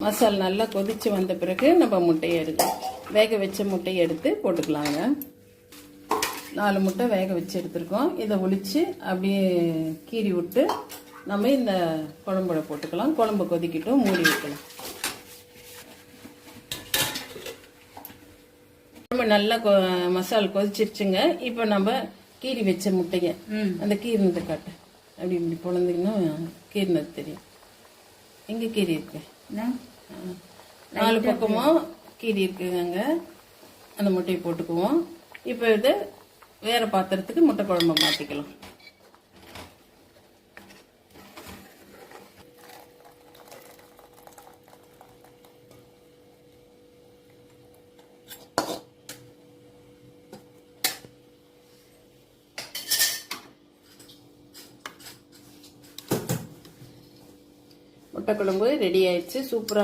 மசாலா நல்லா கொதிச்சு வந்த பிறகு நம்ம முட்டையை வேக வச்ச முட்டையை எடுத்து போட்டுக்கலாங்க. 4 முட்டை வேக வச்சு எடுத்துருக்கோம். இதை ஒளிச்சு அப்படியே கீறி விட்டு நம்ம இந்த குழம்புல போட்டுக்கலாம். குழம்பு கொதிக்கிட்டும், மூடி வைக்கலாம். குழம்பு நல்லா மசாலா கொதிச்சிருச்சுங்க. இப்போ நம்ம கீறி வச்ச முட்டைய அந்த கீரினதை காட்டு. அப்படி இப்படி பொழந்தீங்கன்னா கீரினது தெரியும். எங்கே கீரி இருக்கு? 4 பக்கமும் கீரி இருக்குங்க. அந்த முட்டையை போட்டுக்குவோம். இப்போ இது வேற பாத்திரத்துக்கு முட்டை குழம்பு மாற்றிக்கலாம். முட்டை குழம்பு ரெடி ஆயிடுச்சு. சூப்பராக